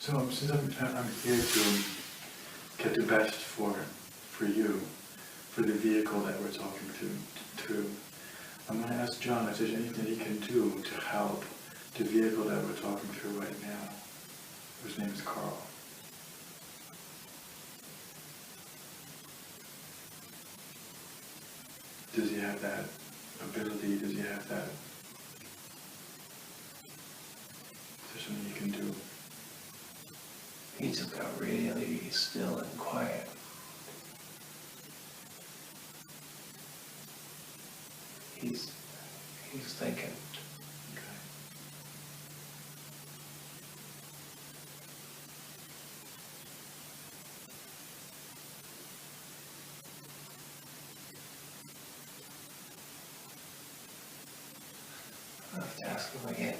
So since I'm here to get the best for you, for the vehicle that we're talking to, I'm going to ask John if there's anything he can do to help the vehicle that we're talking to right now, whose name is Carl. Does he have that ability? Does he have that? Is there something he can do? He just got really still and quiet. He's thinking. Okay. I'll have to ask him again.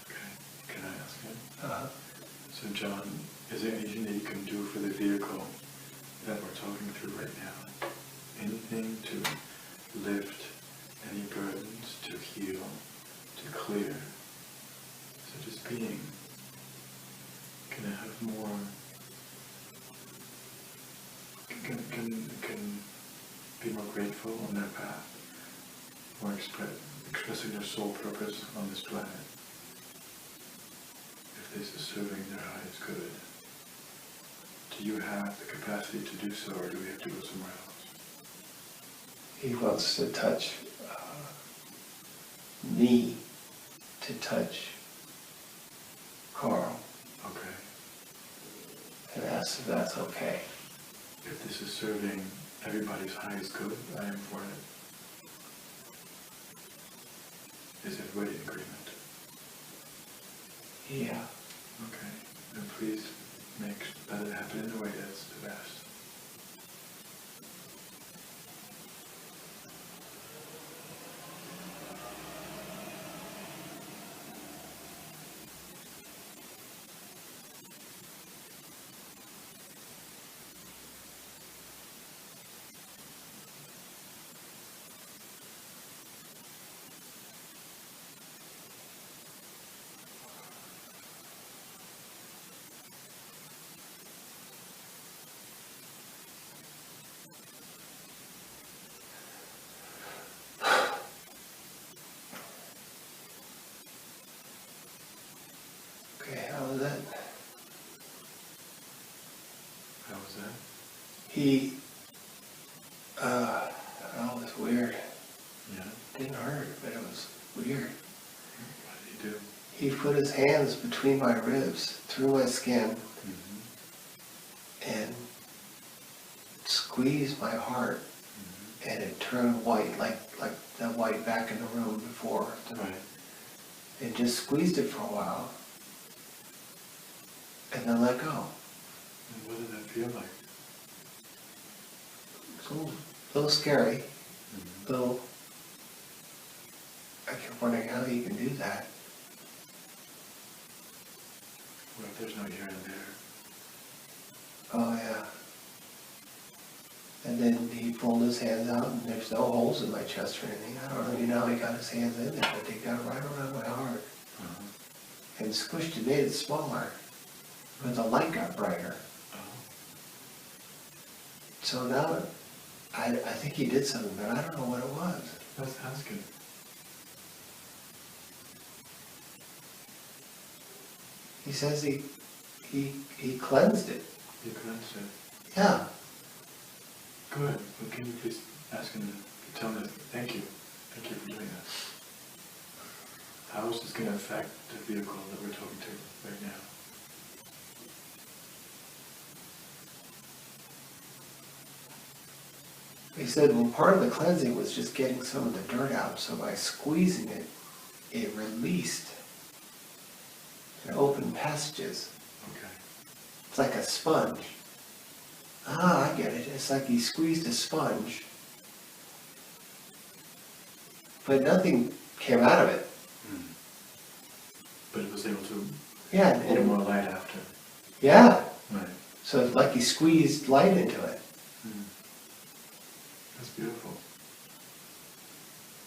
Okay. Can I ask him? Uh-huh. So John, is there anything that you can do for the vehicle that we're talking through right now? Anything to lift any burdens, to heal, to clear? So just being, can I have more, can be more grateful on their path, more expressing their soul purpose on this planet, if this is serving their highest good. Do you have the capacity to do so, or do we have to go somewhere else? He wants to touch me, to touch Carl. Okay. And ask if that's okay. If this is serving everybody's highest good, I am for it. Is everybody in agreement? Yeah. Okay. Then please let it happen in the way that's the best. Okay, how was that? How was that? He, oh, it was weird. Yeah. Didn't hurt, but it was weird. What did he do? He put his hands between my ribs, through my skin, and squeezed my heart, and it turned white, like the white back in the room before. Right. And just squeezed it for a while, and then let go. And what did that feel like? It's a little scary, though I kept wondering how you can do that. What if there's no here and there? Oh yeah. And then he pulled his hands out, and there's no holes in my chest or anything. I don't really know how he got his hands in there, but they got right around my heart. And squished it, made it smaller. But the light got brighter. So now, I think he did something, but I don't know what it was. Let's ask him. He says he cleansed it. You cleansed it. Yeah. Good. Well, can you please ask him to tell me, thank you. Thank you for doing that. How is this going to affect the vehicle that we're talking to right now? He said, well, part of the cleansing was just getting some of the dirt out, so by squeezing it, it released and opened passages. Okay. It's like a sponge. Ah, I get it. It's like he squeezed a sponge, but nothing came out of it. But it was able to Yeah, pull more light after. yeah. Right. So it's like he squeezed light into it. That's beautiful.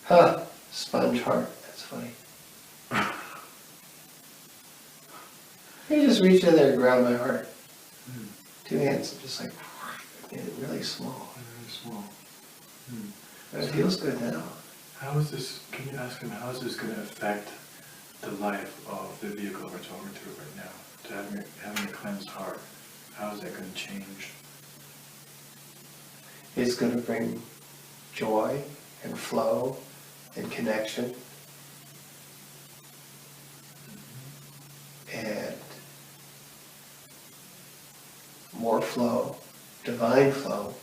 Huh. Sponge heart. That's funny. He just reached in there and grabbed my heart. Hmm. 2 hands, just like, made it really small. Very small. Hmm. But it feels good now. How is this, can you ask him, how is this going to affect the life of the vehicle we're talking to right now? To having a cleansed heart, how is that going to change? It's going to bring joy and flow and connection. And more flow, divine flow,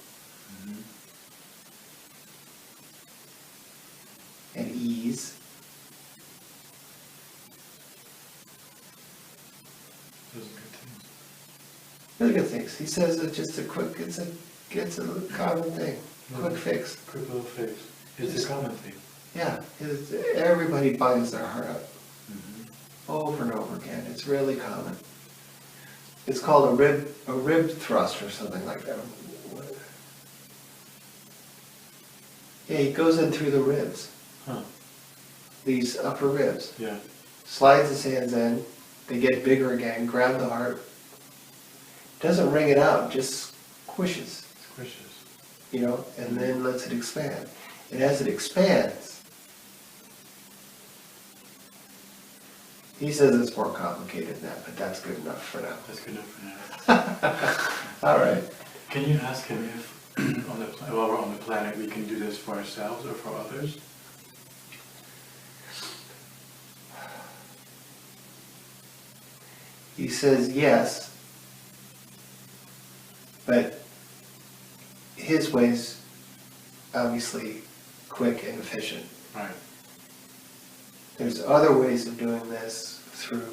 and ease. Those are good things. Really good things. He says it's just a quick, it's a common thing, quick fix. Quick little fix. It's a common thing. Yeah, everybody binds their heart up Mm-hmm. over and over again. It's really common. It's called a rib thrust or something like that. Yeah, he goes in through the ribs, Huh. these upper ribs. Yeah. Slides his hands in, they get bigger again, grab the heart. Doesn't wring it out, just squishes, Squishes. and then lets it expand. And as it expands, he says it's more complicated than that, but that's good enough for now. That's good enough for now. All right. Can you ask him if, while we're on the planet, we can do this for ourselves or for others? He says yes, but his way's obviously quick and efficient. Right. There's other ways of doing this through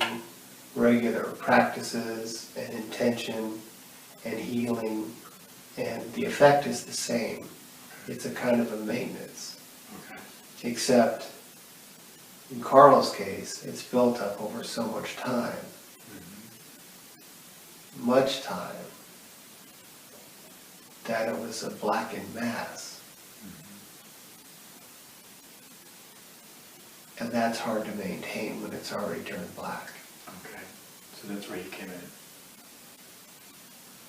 regular practices and intention and healing, and the effect is the same. It's a kind of a maintenance. Okay. Except in Carl's case, it's built up over so much time. Mm-hmm. Much time, that it was a blackened mass. Mm-hmm. And that's hard to maintain when it's already turned black. Okay. So that's where he came in.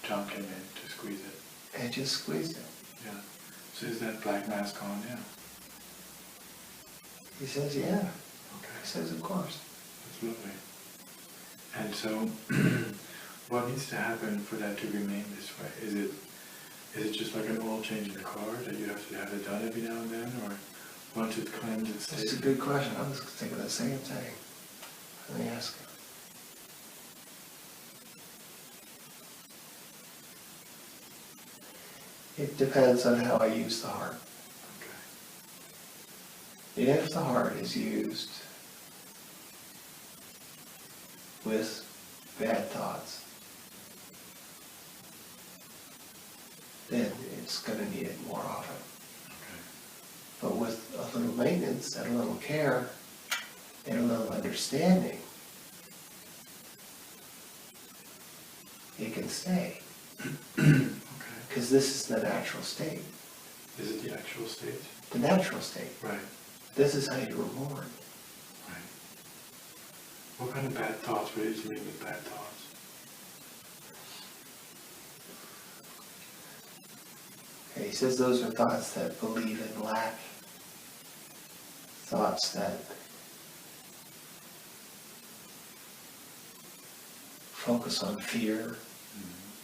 John came in to squeeze it. And just squeezed it. Yeah. So is that black mask gone now? He says, yeah. Okay. He says, of course. That's lovely. And so, what needs to happen for that to remain this way? Is it just like an oil change in the car that you have to have it done every now and then, or once it's cleansed, it's That's a safe? good question. I was thinking the same thing. Let me ask him. It depends on how I use the heart. Okay. If the heart is used with bad thoughts, then it's going to need it more often. Okay. But with a little maintenance and a little care and a little understanding, it can stay. Okay. Because this is the natural state. Is it the actual state? The natural state. Right. This is how you were born. Right. What kind of bad thoughts? What do you mean with bad thoughts? Okay, he says those are thoughts that believe in lack, thoughts that focus on fear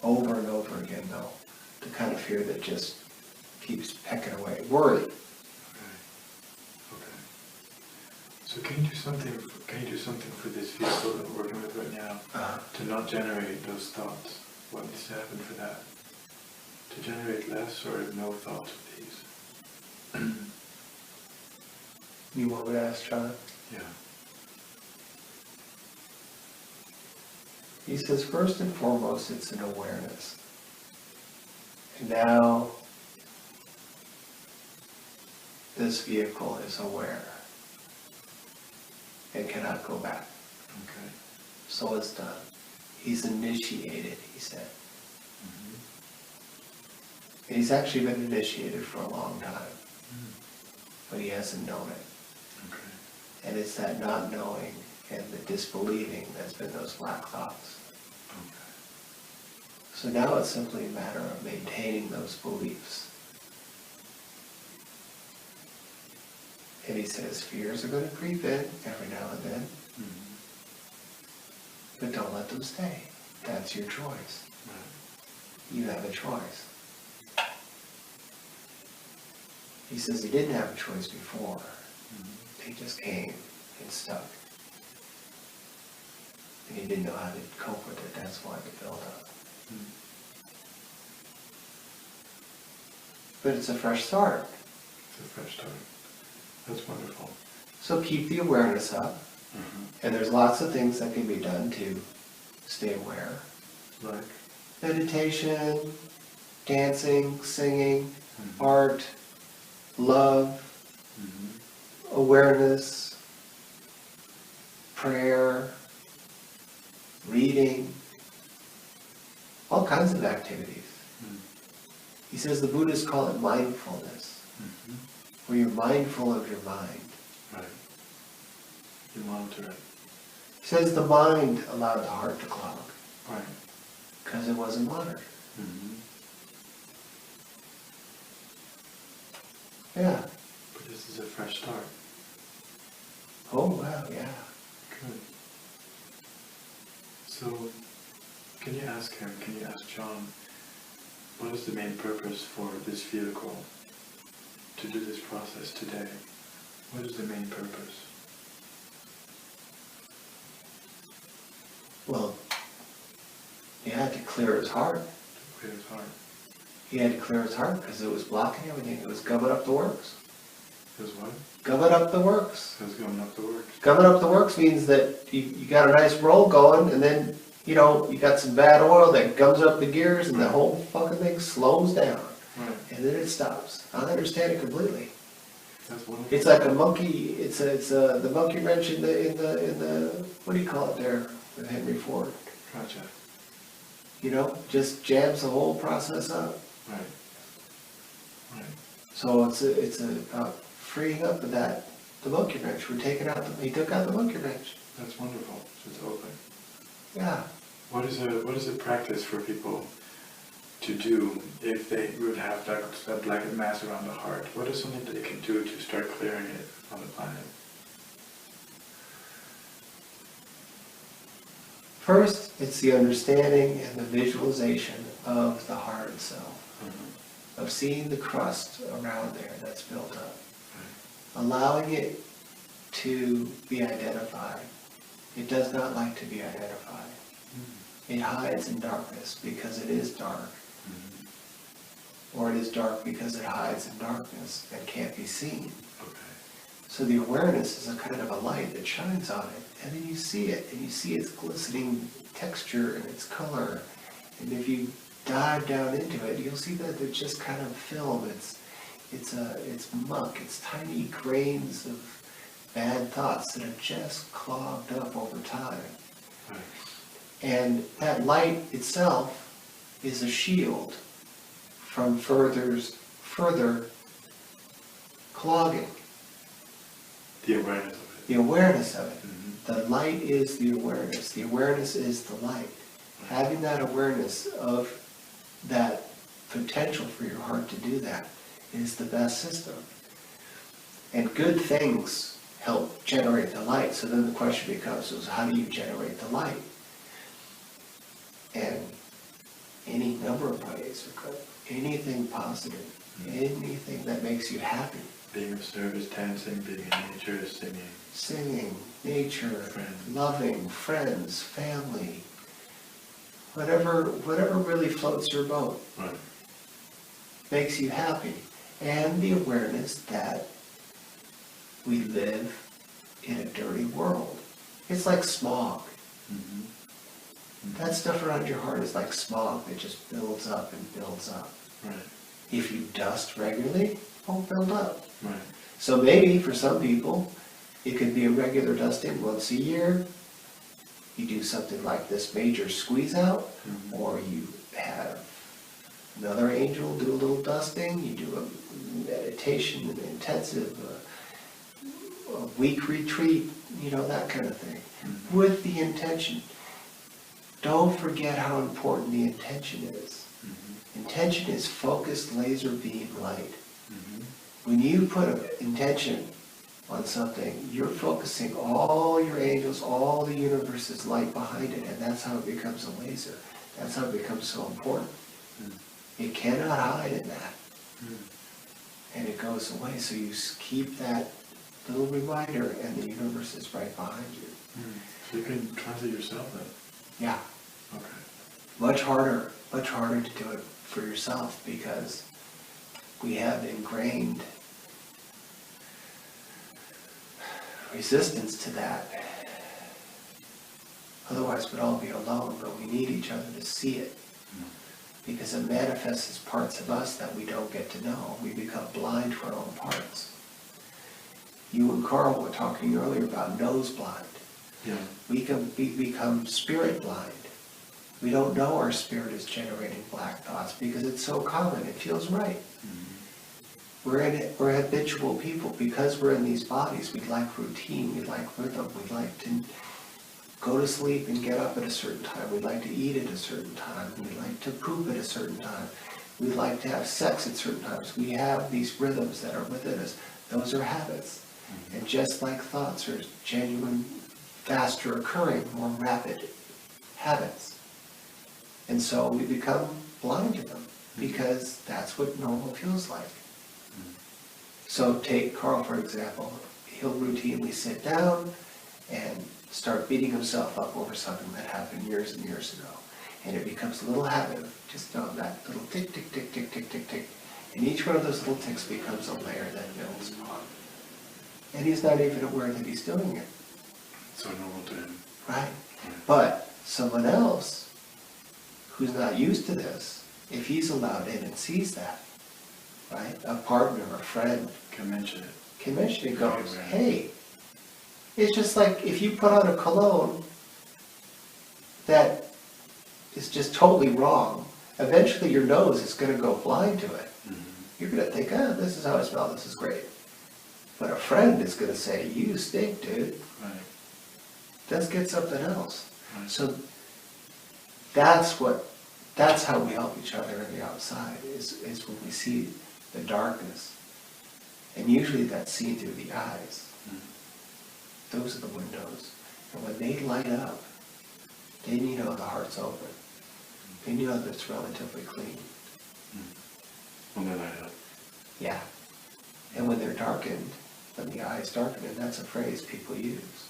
over and over again, though. The kind of fear that just keeps pecking away. Worry. Okay. Okay. So can you do something? Can you do something for this vehicle that we're working with right now to not generate those thoughts? What needs to happen for that? To generate less or no thoughts of these? You want me to ask John? Yeah. He says, first and foremost, it's an awareness. And now, this vehicle is aware and cannot go back. Okay. So it's done. He's initiated, he said. Mm-hmm. And he's actually been initiated for a long time, Mm. but he hasn't known it. Okay. And it's that not knowing and the disbelieving that's been those black thoughts. So now it's simply a matter of maintaining those beliefs. And he says fears are going to creep in every now and then, but don't let them stay. That's your choice. You have a choice. He says he didn't have a choice before. They just came and stuck. And he didn't know how to cope with it. That's why it built up. But it's a fresh start. It's a fresh start. That's wonderful. So keep the awareness up. And there's lots of things that can be done to stay aware. Like? Meditation, dancing, singing, art, love, awareness, prayer, reading, all kinds of activities. He says the Buddhists call it mindfulness, where you're mindful of your mind. Right. You monitor it. He says the mind allowed the heart to clog. Right. Because it wasn't monitored. Yeah. But this is a fresh start. Oh, wow, yeah. Good. So, can you ask John, what is the main purpose for this vehicle to do this process today? What is the main purpose? Well, he had to clear his heart. To clear his heart. He had to clear his heart because it was blocking everything. It was gumming up the works. It was what? Gumming up the works. It was going up the works. Gumming up the works means that you got a nice roll going, and then, you got some bad oil that gums up the gears, and the whole fucking thing slows down. Right. And then it stops. I understand it completely. That's wonderful. It's like a monkey. It's the monkey wrench in the what do you call it there with Henry Ford? Gotcha. Just jams the whole process up. Right. Right. So it's about freeing up of the monkey wrench. He took out the monkey wrench. That's wonderful. So it's open. Yeah. What is a practice for people to do if they would have that blanket mass around the heart? What is something that they can do to start clearing it on the planet? First, it's the understanding and the visualization of the heart itself, of seeing the crust around there that's built up, allowing it to be identified. It does not like to be identified. It hides in darkness because it is dark. Or it is dark because it hides in darkness and can't be seen. Okay. So the awareness is a kind of a light that shines on it, and then you see it, and you see its glistening texture and its color. And if you dive down into it, you'll see that it's just kind of film. It's muck. It's tiny grains of bad thoughts that have just clogged up over time. Right. And that light itself is a shield from further clogging. The awareness of it. The awareness of it. The light is the awareness. The awareness is the light. Having that awareness of that potential for your heart to do that is the best system. And good things help generate the light. So then the question becomes, how do you generate the light? And any number of ways are good. Anything positive. Anything that makes you happy. Being of service, dancing, being in nature, singing. Singing, nature, Friends. loving, friends, family. Whatever really floats your boat. Right. Makes you happy. And the awareness that we live in a dirty world. It's like smog. That stuff around your heart is like smog that just builds up and builds up. Right. If you dust regularly, it won't build up. Right. So maybe for some people, it could be a regular dusting once a year. You do something like this major squeeze out, or you have another angel do a little dusting. You do a meditation, an intensive a week retreat, that kind of thing, with the intention. don't forget how important the intention is. Mm-hmm. Intention is focused laser beam light. Mm-hmm. When you put an intention on something, you're focusing all your angels, all the universe's light behind it, and that's how it becomes a laser. That's how it becomes so important. It cannot hide in that. And it goes away, so you keep that little reminder, and the universe is right behind you. So you can translate yourself then? Yeah. Okay. Much harder to do it for yourself, because we have ingrained resistance to that. Otherwise we'd all be alone, but we need each other to see it. Because it manifests as parts of us that we don't get to know. We become blind to our own parts. You and Carl were talking earlier about nose blind. Yeah. We become spirit blind. We don't know our spirit is generating black thoughts because it's so common, it feels right. We're habitual people. Because we're in these bodies, we like routine, we like rhythm, we like to go to sleep and get up at a certain time. We like to eat at a certain time. We like to poop at a certain time. We like to have sex at certain times. We have these rhythms that are within us. Those are habits. And just like thoughts are genuine, faster occurring, more rapid habits. And so we become blind to them because that's what normal feels like. So take Carl, for example. He'll routinely sit down and start beating himself up over something that happened years and years ago. And it becomes a little habit of just that little tick, tick, tick, tick, tick, tick, tick. And each one of those little ticks becomes a layer that builds upon. And he's not even aware that he's doing it. So normal to him. Right? But someone else who's not used to this, if he's allowed in and sees that, right? A partner, a friend Can mention it. can mention it, goes, hey, it's just like if you put on a cologne that is just totally wrong, eventually your nose is going to go blind to it. You're going to think, this is how I smell, this is great. But a friend is going to say, you stink, dude. Right. Let's get something else. Right. So that's how we help each other in the outside, is when we see the darkness. And usually that's seen through the eyes. Those are the windows. And when they light up, then you know the heart's open. Then you know that it's relatively clean. When they light up. Yeah. And when they're darkened, when the eye is darkened, and that's a phrase people use,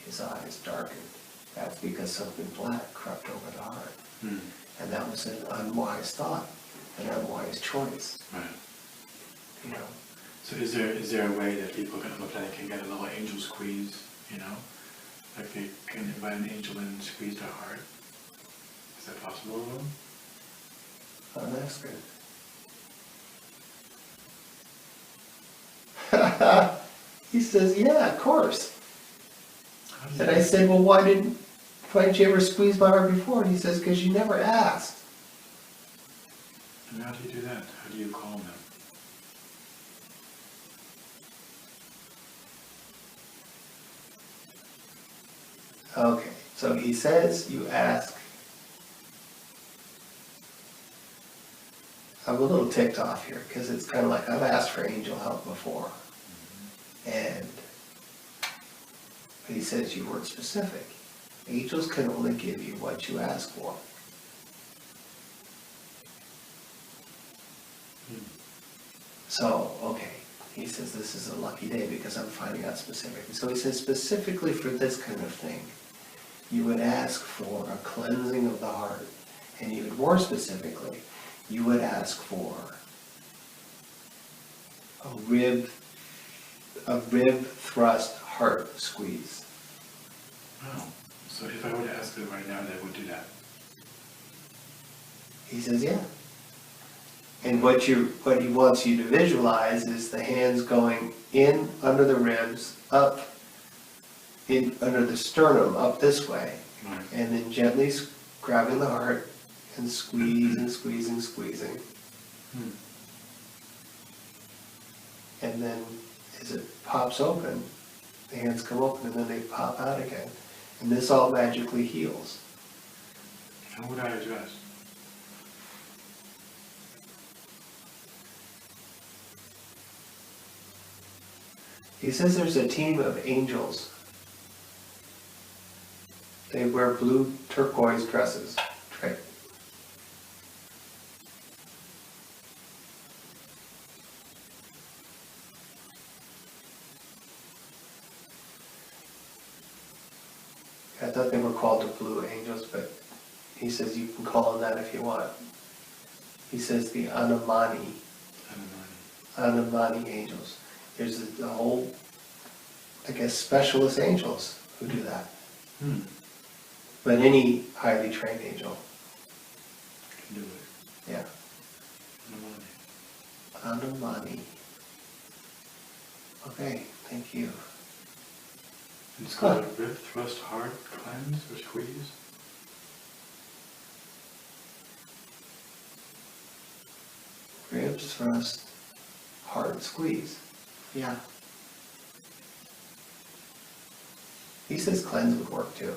his eye is darkened. That's because something black crept over the heart. And that was an unwise thought, an unwise choice. Right. You know. So is there a way that people on the planet can get a little angel squeeze, you know? Like they can invite an angel in and squeeze their heart? Is that possible at all? Oh, that's good. He says, yeah, of course. And I said, well, why didn't you ever squeeze my heart before? And he says, because you never asked. And how do you do that? How do you calm them? Okay, so he says you ask. I'm a little ticked off here because it's kind of like I've asked for angel help before. But he says you weren't specific. Angels can only give you what you ask for. So, okay, he says this is a lucky day because I'm finding out specifically. So he says specifically for this kind of thing, you would ask for a cleansing of the heart. And even more specifically, you would ask for a rib thrust heart squeeze. Oh, so if I were to ask them right now, they would do that? He says, yeah. And what he wants you to visualize is the hands going in under the ribs, up under the sternum, up this way, Right. and then gently grabbing the heart and squeezing, squeezing, squeezing. And then as it pops open, the hands come open and then they pop out again. And this all magically heals. Who would I address? He says there's a team of angels. They wear blue turquoise dresses. Right. I thought they were called the blue angels, but he says you can call them that if you want. He says the Anamani angels. There's a whole, I guess, specialist angels who do that. But any highly trained angel Can do it. yeah. Anamani. Okay, thank you. It's called a rib thrust heart cleanse or squeeze. Ribs thrust, hard squeeze. Yeah. He says cleanse would work too.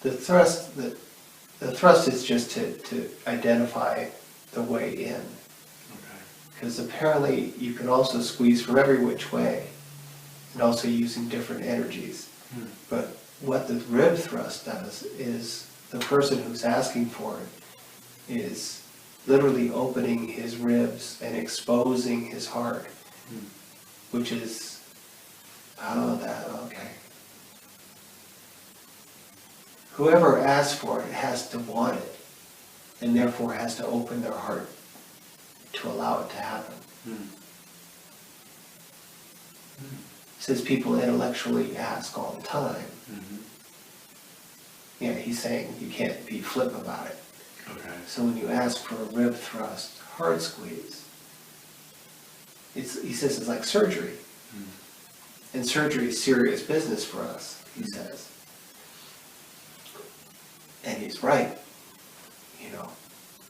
The thrust is just to identify the way in. Okay. Because apparently you can also squeeze from every which way, and also using different energies. But what the rib thrust does is the person who's asking for it is literally opening his ribs and exposing his heart, which is, okay. Whoever asks for it has to want it, and therefore has to open their heart to allow it to happen. Says people intellectually ask all the time. Yeah, he's saying you can't be flip about it. Okay. So when you ask for a rib thrust, heart squeeze, he says it's like surgery. And surgery is serious business for us, he says. And he's right,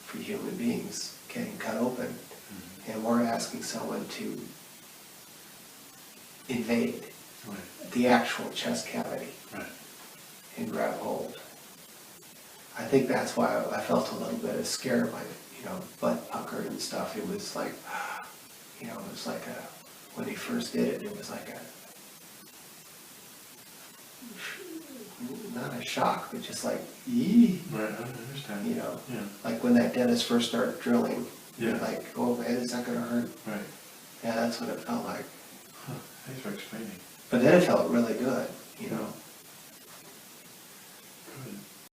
for human beings getting cut open. And we're asking someone to invade the actual chest cavity and grab hold. I think that's why I felt a little bit of scared, like, butt puckered and stuff. It was like, it was like when he first did it, it was like not a shock, but just like, yee. Right, I understand. Yeah. Like when that dentist first started drilling, Yeah. like, oh man, is that gonna hurt? Right. Yeah, that's what it felt like. Thanks for explaining. But then it felt really good,